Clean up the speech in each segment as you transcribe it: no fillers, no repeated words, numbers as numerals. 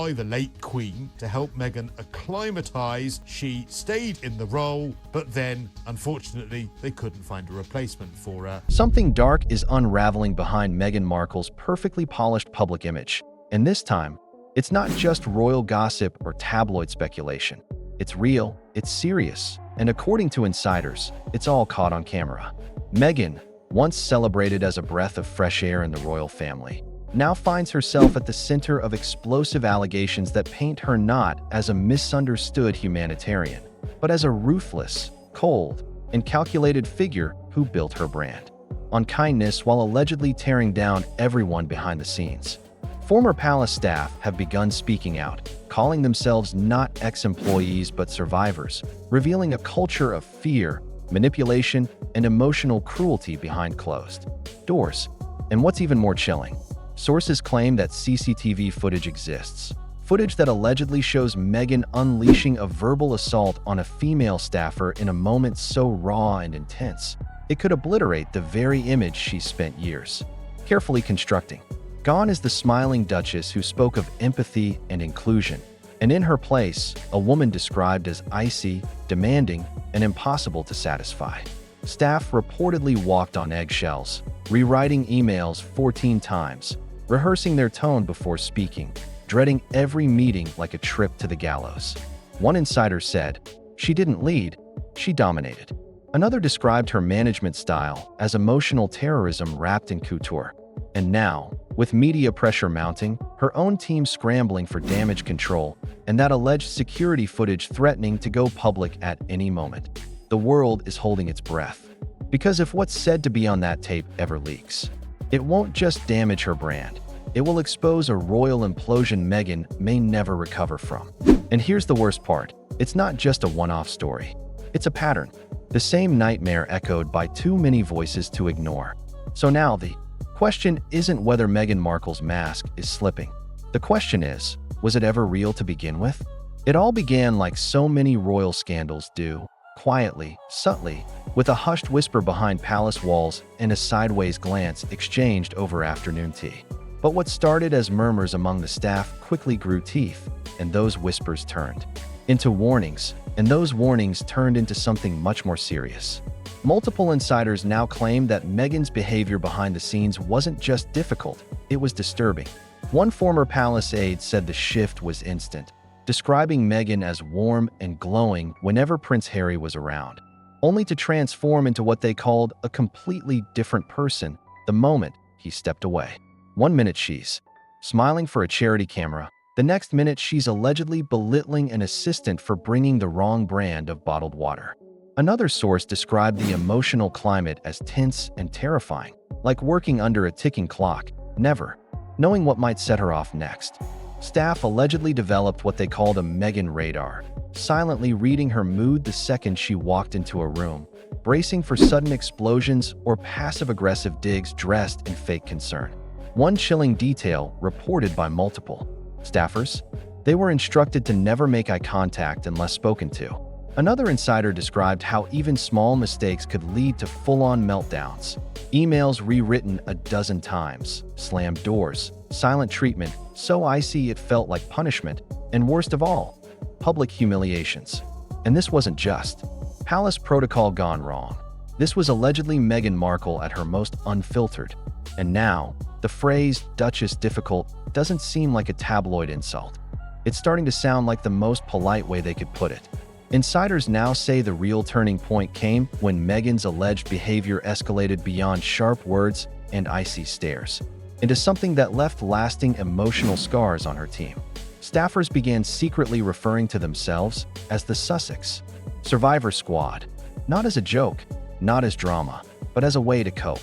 by the late Queen to help Meghan acclimatise. She stayed in the role, but then, unfortunately, they couldn't find a replacement for her. Something dark is unraveling behind Meghan Markle's perfectly polished public image. And this time, it's not just royal gossip or tabloid speculation. It's real, it's serious, and according to insiders, it's all caught on camera. Meghan, once celebrated as a breath of fresh air in the royal family, now finds herself at the center of explosive allegations that paint her not as a misunderstood humanitarian, but as a ruthless, cold, and calculated figure who built her brand on kindness while allegedly tearing down everyone behind the scenes. Former palace staff have begun speaking out, calling themselves not ex-employees but survivors, revealing a culture of fear, manipulation, and emotional cruelty behind closed doors. And what's even more chilling, sources claim that CCTV footage exists. Footage that allegedly shows Meghan unleashing a verbal assault on a female staffer in a moment so raw and intense, it could obliterate the very image she spent years carefully constructing. Gone is the smiling Duchess who spoke of empathy and inclusion, and in her place, a woman described as icy, demanding, and impossible to satisfy. Staff reportedly walked on eggshells, rewriting emails 14 times, rehearsing their tone before speaking, dreading every meeting like a trip to the gallows. One insider said, "She didn't lead, she dominated." Another described her management style as emotional terrorism wrapped in couture. And now, with media pressure mounting, her own team scrambling for damage control, and that alleged security footage threatening to go public at any moment, the world is holding its breath. Because if what's said to be on that tape ever leaks, it won't just damage her brand, it will expose a royal implosion Meghan may never recover from. And here's the worst part, it's not just a one-off story. It's a pattern, the same nightmare echoed by too many voices to ignore. So now the question isn't whether Meghan Markle's mask is slipping. The question is, was it ever real to begin with? It all began like so many royal scandals do, quietly, subtly, with a hushed whisper behind palace walls and a sideways glance exchanged over afternoon tea. But what started as murmurs among the staff quickly grew teeth, and those whispers turned into warnings, and those warnings turned into something much more serious. Multiple insiders now claim that Meghan's behavior behind the scenes wasn't just difficult, it was disturbing. One former palace aide said the shift was instant, describing Meghan as warm and glowing whenever Prince Harry was around, only to transform into what they called a completely different person the moment he stepped away. One minute she's smiling for a charity camera, the next minute she's allegedly belittling an assistant for bringing the wrong brand of bottled water. Another source described the emotional climate as tense and terrifying, like working under a ticking clock, never knowing what might set her off next. Staff allegedly developed what they called a Meghan radar, silently reading her mood the second she walked into a room, bracing for sudden explosions or passive-aggressive digs dressed in fake concern. One chilling detail reported by multiple staffers, they were instructed to never make eye contact unless spoken to. Another insider described how even small mistakes could lead to full-on meltdowns. Emails rewritten a dozen times, slammed doors, silent treatment so icy it felt like punishment, and worst of all, public humiliations. And this wasn't just palace protocol gone wrong. This was allegedly Meghan Markle at her most unfiltered. And now, the phrase Duchess difficult doesn't seem like a tabloid insult. It's starting to sound like the most polite way they could put it. Insiders now say the real turning point came when Meghan's alleged behavior escalated beyond sharp words and icy stares into something that left lasting emotional scars on her team. Staffers began secretly referring to themselves as the Sussex Survivor Squad, not as a joke, not as drama, but as a way to cope.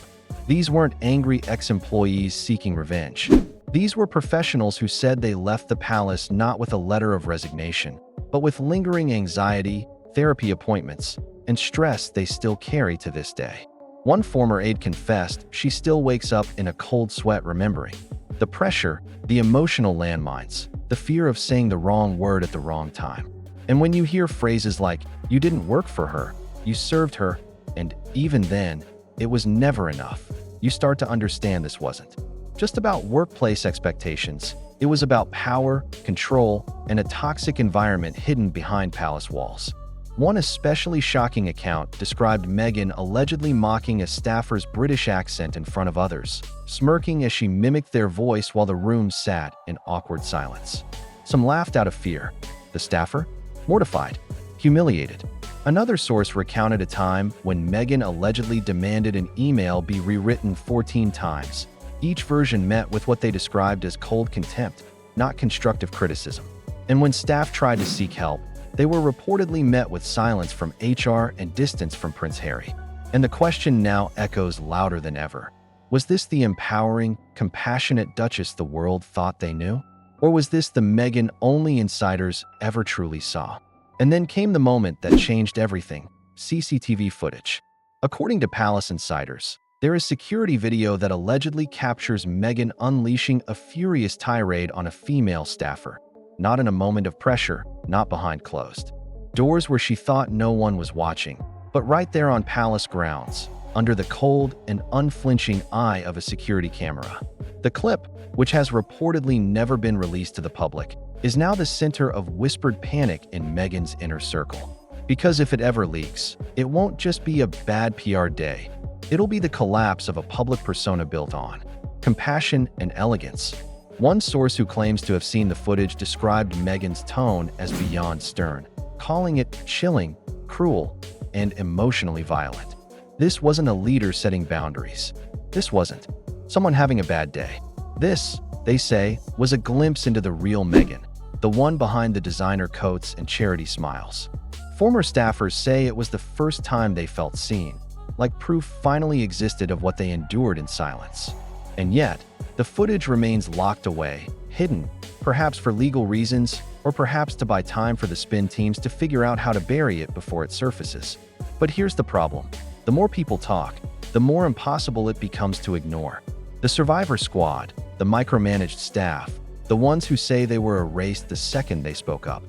These weren't angry ex-employees seeking revenge. These were professionals who said they left the palace not with a letter of resignation, but with lingering anxiety, therapy appointments, and stress they still carry to this day. One former aide confessed she still wakes up in a cold sweat remembering the pressure, the emotional landmines, the fear of saying the wrong word at the wrong time. And when you hear phrases like, "You didn't work for her, you served her," and "even then, it was never enough," you start to understand this wasn't just about workplace expectations. It was about power, control, and a toxic environment hidden behind palace walls. One especially shocking account described Meghan allegedly mocking a staffer's British accent in front of others, smirking as she mimicked their voice while the room sat in awkward silence. Some laughed out of fear. The staffer? Mortified, humiliated. Another source recounted a time when Meghan allegedly demanded an email be rewritten 14 times. Each version met with what they described as cold contempt, not constructive criticism. And when staff tried to seek help, they were reportedly met with silence from HR and distance from Prince Harry. And the question now echoes louder than ever. Was this the empowering, compassionate Duchess the world thought they knew? Or was this the Meghan only insiders ever truly saw? And then came the moment that changed everything: CCTV footage. According to palace insiders, there is security video that allegedly captures Meghan unleashing a furious tirade on a female staffer, not in a moment of pressure, not behind closed doors where she thought no one was watching, but right there on palace grounds, under the cold and unflinching eye of a security camera. The clip, which has reportedly never been released to the public, is now the center of whispered panic in Meghan's inner circle. Because if it ever leaks, it won't just be a bad PR day. It'll be the collapse of a public persona built on compassion and elegance. One source who claims to have seen the footage described Meghan's tone as beyond stern, calling it chilling, cruel, and emotionally violent. This wasn't a leader setting boundaries. This wasn't someone having a bad day. This, they say, was a glimpse into the real Meghan, the one behind the designer coats and charity smiles. Former staffers say it was the first time they felt seen, like proof finally existed of what they endured in silence. And yet, the footage remains locked away, hidden, perhaps for legal reasons, or perhaps to buy time for the spin teams to figure out how to bury it before it surfaces. But here's the problem. The more people talk, the more impossible it becomes to ignore. The survivor squad, the micromanaged staff, the ones who say they were erased the second they spoke up.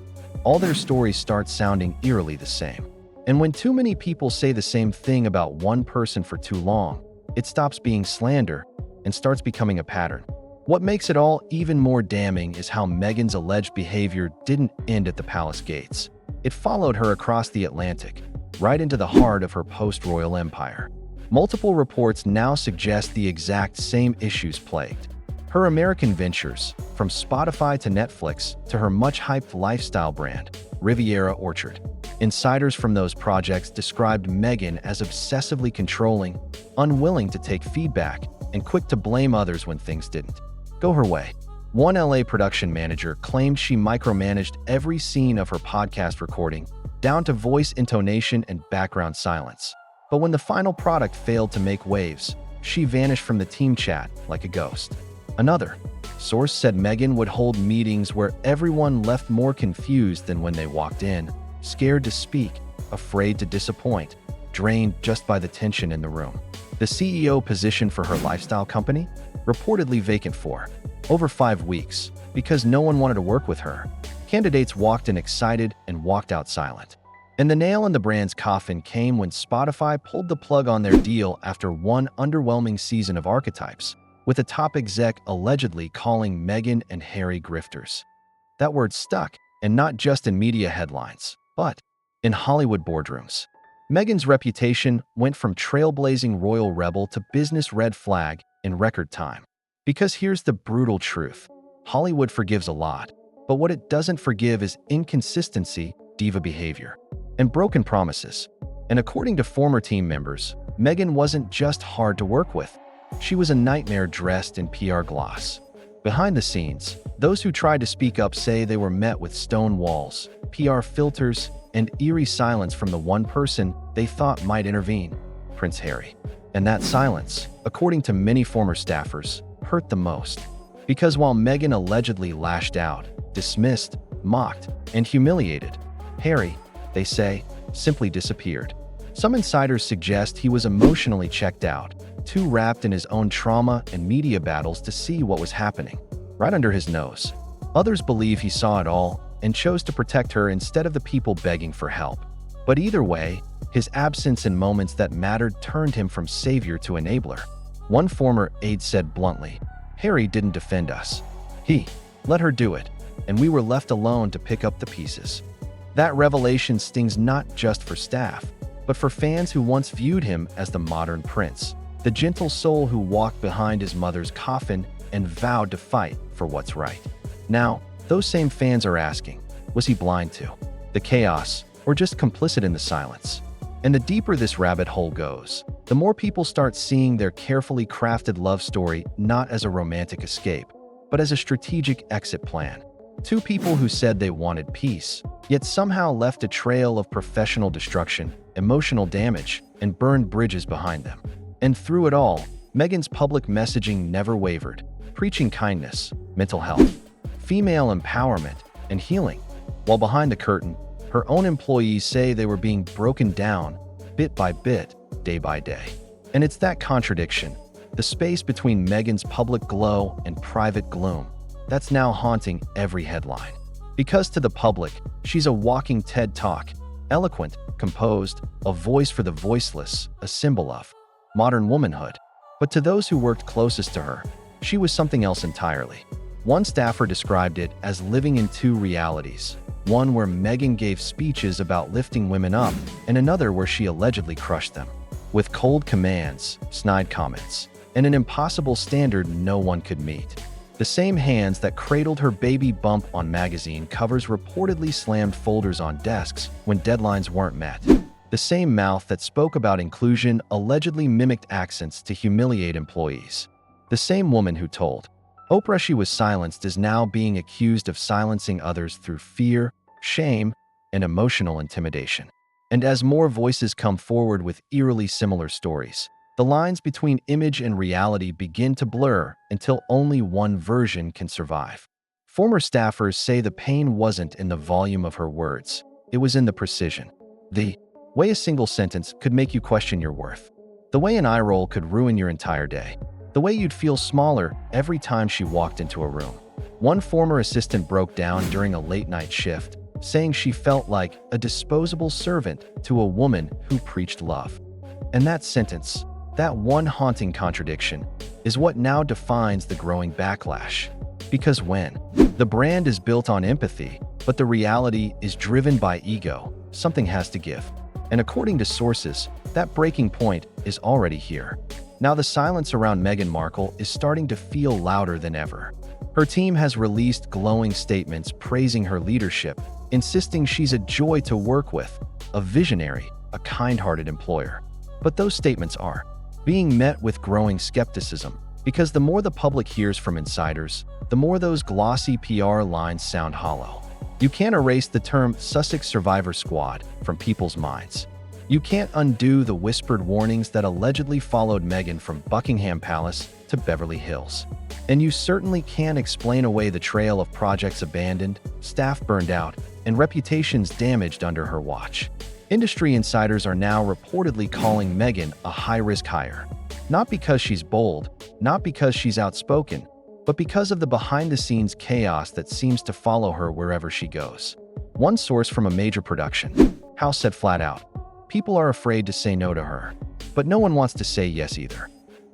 All their stories start sounding eerily the same. And when too many people say the same thing about one person for too long, it stops being slander and starts becoming a pattern. What makes it all even more damning is how Meghan's alleged behavior didn't end at the palace gates. It followed her across the Atlantic, right into the heart of her post-royal empire. Multiple reports now suggest the exact same issues plagued her American ventures, from Spotify to Netflix to her much-hyped lifestyle brand, Riviera Orchard. Insiders from those projects described Meghan as obsessively controlling, unwilling to take feedback, and quick to blame others when things didn't go her way. One LA production manager claimed she micromanaged every scene of her podcast recording, down to voice intonation and background silence. But when the final product failed to make waves, she vanished from the team chat like a ghost. Another source said Meghan would hold meetings where everyone left more confused than when they walked in, scared to speak, afraid to disappoint, drained just by the tension in the room. The CEO position for her lifestyle company? Reportedly vacant for over 5 weeks because no one wanted to work with her. Candidates walked in excited and walked out silent. And the nail in the brand's coffin came when Spotify pulled the plug on their deal after one underwhelming season of Archetypes, with a top exec allegedly calling Meghan and Harry grifters. That word stuck, and not just in media headlines, but in Hollywood boardrooms. Meghan's reputation went from trailblazing royal rebel to business red flag in record time. Because here's the brutal truth. Hollywood forgives a lot, but what it doesn't forgive is inconsistency, diva behavior, and broken promises. And according to former team members, Meghan wasn't just hard to work with. She was a nightmare dressed in PR gloss. Behind the scenes, those who tried to speak up say they were met with stone walls, PR filters, and eerie silence from the one person they thought might intervene, Prince Harry. And that silence, according to many former staffers, hurt the most. Because while Meghan allegedly lashed out, dismissed, mocked, and humiliated, Harry, they say, simply disappeared. Some insiders suggest he was emotionally checked out, too wrapped in his own trauma and media battles to see what was happening, right under his nose. Others believe he saw it all and chose to protect her instead of the people begging for help. But either way, his absence in moments that mattered turned him from savior to enabler. One former aide said bluntly, Harry didn't defend us. He let her do it, and we were left alone to pick up the pieces. That revelation stings not just for staff, but for fans who once viewed him as the modern prince, the gentle soul who walked behind his mother's coffin and vowed to fight for what's right. Now, those same fans are asking, was he blind to the chaos or just complicit in the silence? And the deeper this rabbit hole goes, the more people start seeing their carefully crafted love story not as a romantic escape, but as a strategic exit plan. Two people who said they wanted peace, yet somehow left a trail of professional destruction, emotional damage, and burned bridges behind them. And through it all, Meghan's public messaging never wavered, preaching kindness, mental health, female empowerment, and healing. While behind the curtain, her own employees say they were being broken down, bit by bit, day by day. And it's that contradiction, the space between Meghan's public glow and private gloom, that's now haunting every headline. Because to the public, she's a walking TED Talk, eloquent, composed, a voice for the voiceless, a symbol of modern womanhood. But to those who worked closest to her, she was something else entirely. One staffer described it as living in two realities, one where Meghan gave speeches about lifting women up, and another where she allegedly crushed them, with cold commands, snide comments, and an impossible standard no one could meet. The same hands that cradled her baby bump on magazine covers reportedly slammed folders on desks when deadlines weren't met. The same mouth that spoke about inclusion allegedly mimicked accents to humiliate employees. The same woman who told Oprah she was silenced is now being accused of silencing others through fear, shame, and emotional intimidation. And as more voices come forward with eerily similar stories, the lines between image and reality begin to blur until only one version can survive. Former staffers say the pain wasn't in the volume of her words, it was in the precision. The way a single sentence could make you question your worth. The way an eye roll could ruin your entire day. The way you'd feel smaller every time she walked into a room. One former assistant broke down during a late-night shift, saying she felt like a disposable servant to a woman who preached love. And that sentence, that one haunting contradiction, is what now defines the growing backlash. Because when the brand is built on empathy, but the reality is driven by ego, something has to give. And according to sources, that breaking point is already here. Now the silence around Meghan Markle is starting to feel louder than ever. Her team has released glowing statements praising her leadership, insisting she's a joy to work with, a visionary, a kind-hearted employer. But those statements are being met with growing skepticism, because the more the public hears from insiders, the more those glossy PR lines sound hollow. You can't erase the term Sussex Survivor Squad from people's minds. You can't undo the whispered warnings that allegedly followed Meghan from Buckingham Palace to Beverly Hills. And you certainly can't explain away the trail of projects abandoned, staff burned out, and reputations damaged under her watch. Industry insiders are now reportedly calling Meghan a high-risk hire. Not because she's bold, not because she's outspoken, but because of the behind-the-scenes chaos that seems to follow her wherever she goes. One source from a major production house said flat out, people are afraid to say no to her, but no one wants to say yes either.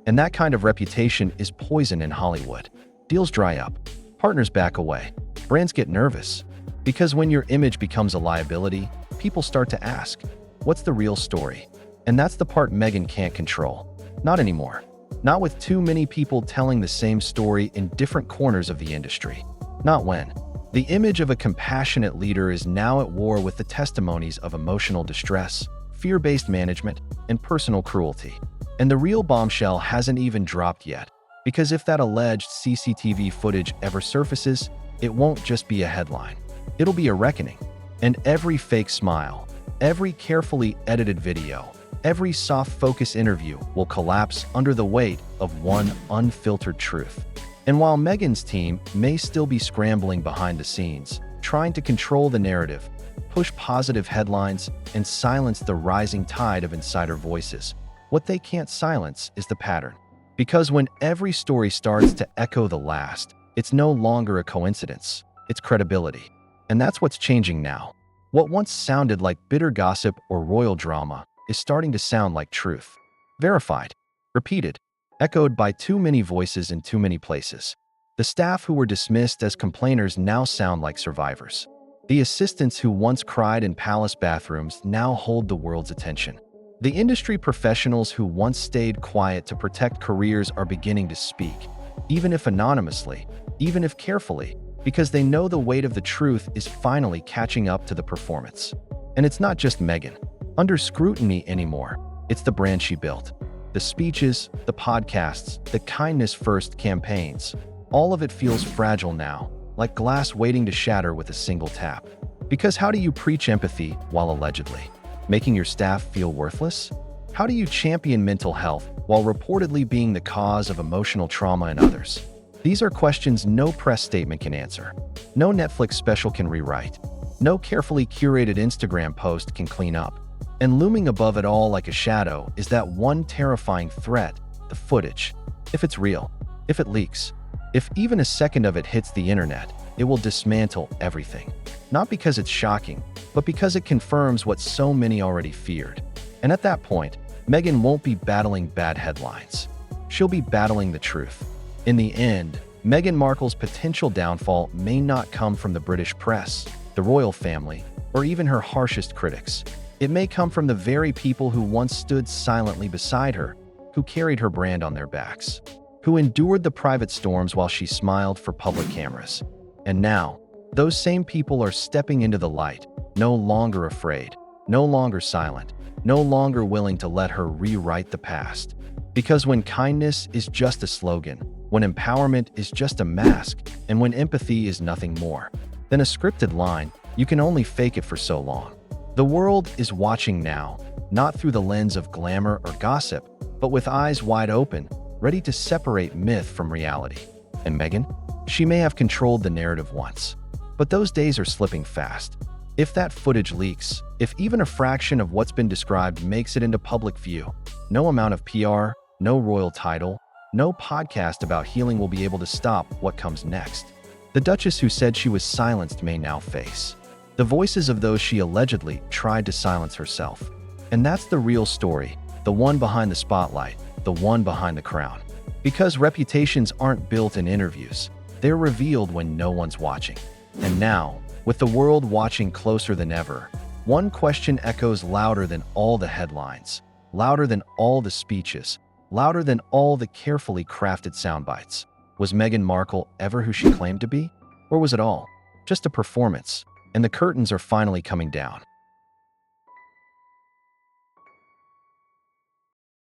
And that kind of reputation is poison in Hollywood. Deals dry up, partners back away, brands get nervous. Because when your image becomes a liability, people start to ask, what's the real story? And that's the part Meghan can't control. Not anymore. Not with too many people telling the same story in different corners of the industry. Not when the image of a compassionate leader is now at war with the testimonies of emotional distress, fear-based management, and personal cruelty. And the real bombshell hasn't even dropped yet, because if that alleged CCTV footage ever surfaces, it won't just be a headline. It'll be a reckoning. And every fake smile, every carefully edited video, every soft focus interview will collapse under the weight of one unfiltered truth. And while Meghan's team may still be scrambling behind the scenes, trying to control the narrative, push positive headlines, and silence the rising tide of insider voices, what they can't silence is the pattern. Because when every story starts to echo the last, it's no longer a coincidence, it's credibility. And that's what's changing now. What once sounded like bitter gossip or royal drama is starting to sound like truth. Verified, repeated, echoed by too many voices in too many places. The staff who were dismissed as complainers now sound like survivors. The assistants who once cried in palace bathrooms now hold the world's attention. The industry professionals who once stayed quiet to protect careers are beginning to speak, even if anonymously, even if carefully, because they know the weight of the truth is finally catching up to the performance. And it's not just Meghan under scrutiny anymore. It's the brand she built. The speeches, the podcasts, the kindness first campaigns. All of it feels fragile now, like glass waiting to shatter with a single tap. Because how do you preach empathy while allegedly making your staff feel worthless? How do you champion mental health while reportedly being the cause of emotional trauma in others? These are questions no press statement can answer. No Netflix special can rewrite. No carefully curated Instagram post can clean up. And looming above it all like a shadow is that one terrifying threat, the footage. If it's real, if it leaks, if even a second of it hits the internet, it will dismantle everything. Not because it's shocking, but because it confirms what so many already feared. And at that point, Meghan won't be battling bad headlines. She'll be battling the truth. In the end, Meghan Markle's potential downfall may not come from the British press, the royal family, or even her harshest critics. It may come from the very people who once stood silently beside her, who carried her brand on their backs, who endured the private storms while she smiled for public cameras. And now, those same people are stepping into the light, no longer afraid, no longer silent, no longer willing to let her rewrite the past. Because when kindness is just a slogan, when empowerment is just a mask, and when empathy is nothing more than a scripted line, you can only fake it for so long. The world is watching now, not through the lens of glamour or gossip, but with eyes wide open, ready to separate myth from reality. And Meghan? She may have controlled the narrative once, but those days are slipping fast. If that footage leaks, if even a fraction of what's been described makes it into public view, no amount of PR, no royal title, no podcast about healing will be able to stop what comes next. The Duchess who said she was silenced may now face the voices of those she allegedly tried to silence herself. And that's the real story, the one behind the spotlight, the one behind the crown. Because reputations aren't built in interviews, they're revealed when no one's watching. And now, with the world watching closer than ever, one question echoes louder than all the headlines, louder than all the speeches, louder than all the carefully crafted sound bites. Was Meghan Markle ever who she claimed to be? Or was it all just a performance? And the curtains are finally coming down.